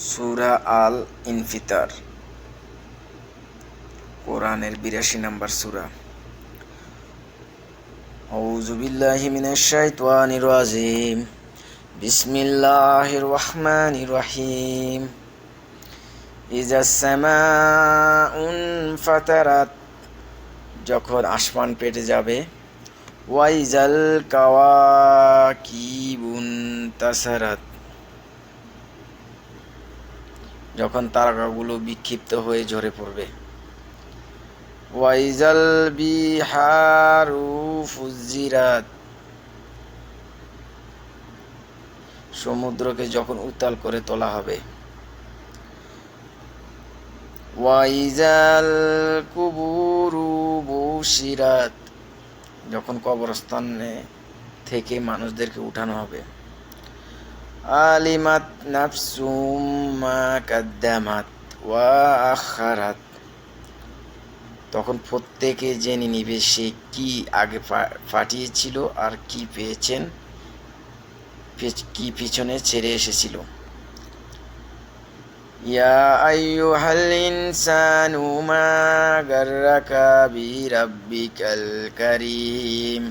সূরা আল ইনফিতার কোরআনের ৮২ নম্বর সূরা। আউযু বিল্লাহি মিনাশ শাইতানির রাজিম। বিসমিল্লাহির রহমানির রহিম। ইযাস সামাউন ফাতারাত, যখন আসমান পেটে যাবে। ওয়াইজাল কাওয়াকিবুন তাসারাত, যখন তারকাগুলো বিক্ষিপ্ত হয়ে ঝরে পড়বে। ওয়াইজাল বিহারু ফুজ্জিরাত, সমুদ্রকে যখন উত্তাল করে তোলা হবে। ওয়াইজাল কুবুরু বুশিরাত, যখন কবরস্থানে থেকে মানুষদেরকে উঠানো হবে। আলিমাত নাফসুম মা কাদ্দামাত ওয়া আখারাত, তখন প্রত্যেকে জেনে নিবে সে কি আগে পাঠিয়েছিল আর কি পেয়েছেন, কি পিছনে ছেড়ে এসেছিল। ইয়া আইয়ুহাল ইনসানু মা গাররাকা বিরাব্বিকাল কারীম,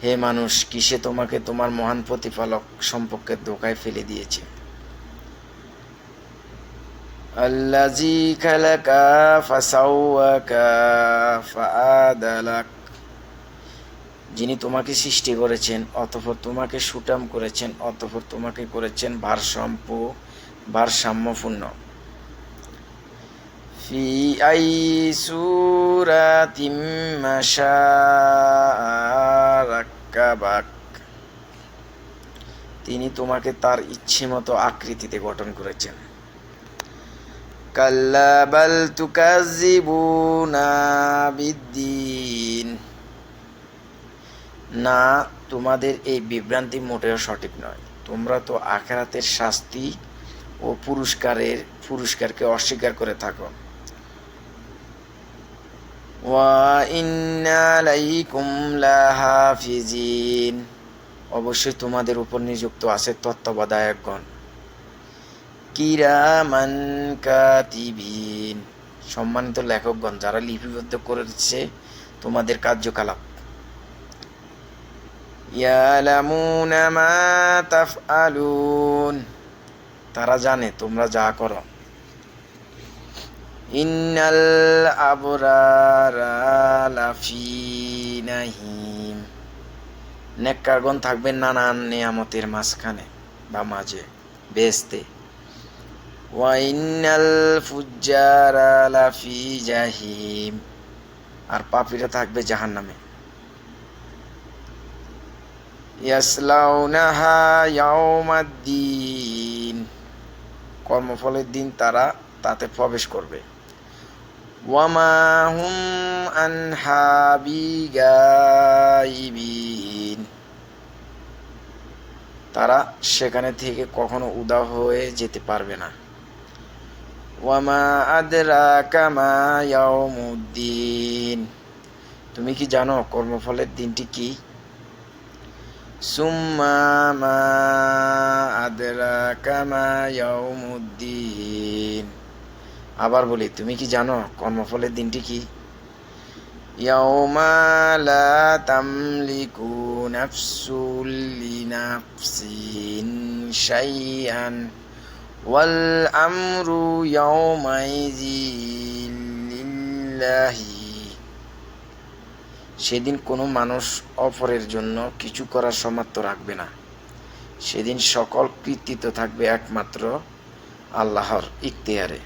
হে মানুষ, কিসে তোমাকে তোমার মহান প্রতিপালক সম্পর্কে ধোঁকায় ফেলে দিয়েছে। আল্লাযী খালাকা ফাসাওয়াকা ফাআদালাক, যিনি তোমাকে সৃষ্টি করেছেন অতঃপর তোমাকে সুঠাম করেছেন, অতঃপর তোমাকে করেছেন ভারসাম্যপূর্ণ। ফি আইয়ি সূরাতিম মা শাআ রাক্কাবাক, তিনি তোমাকে তার ইচ্ছেমতো আকৃতিতে গঠন করেছেন। কাল্লা বাল তুকাজ্জিবুনা বিদ্দীন, না, তোমাদের এই বিভ্রান্তি মোটেও সঠিক নয়। তোমরা তো আখিরাতের শাস্তি ও পুরস্কারকে অস্বীকার করে থাকো। ওয়া ইন্না আলাইকুম লাহাফিজিন, অবশ্যই তোমাদের উপর নিযুক্ত আছে তত্ত্বাবধায়কগণ। কিরামান কাতিবিন, সম্মানিত লেখকগণ, যারা লিপিবদ্ধ করেছে তোমাদের কার্যকলাপ। ইয়ালামুনা মা তাফআলুন, তারা জানে তোমরা যা করো। ইন্নাল আবরারা লাফি নাঈম, নেককারগণ থাকবেন নানান নিয়ামতের মাঝখানে বা মাঝে, বেহেশতে। ওয়া ইন্নাল ফুজ্জারা লাফি জাহিম, আর পাপীরা থাকবে জাহান্নামে। ইয়াসলাউনাহা ইয়াউমাদ্দিন, কর্মফলের দিন তারা তাতে প্রবেশ করবে। ওয়ামা হুম আনহা বিগাইবিন, তারা সেখানে থেকে কখনো উধাও হয়ে যেতে পারবে না। ওয়ামা আদরাকা মা ইয়াউমুদ্দিন, তুমি কি জানো কর্মফলের দিনটি কি? সুম্মা মা আদরাকা মা ইয়াউমুদ্দিন, আবার বলি, তুমি কি জানো কর্মফলের দিনটি কি? ইয়াউমা লা তামলিকু নাফসুন লিনাফসিন শাইআন ওয়াল আমরু ইয়াউমাইযিন লিল্লাহি, সেদিন কোনো মানুষ অপরের জন্য কিছু করার সামর্থ্য রাখবে না। সেদিন সকল কৃতিত্ব থাকবে একমাত্র আল্লাহর ইখতিয়ারে।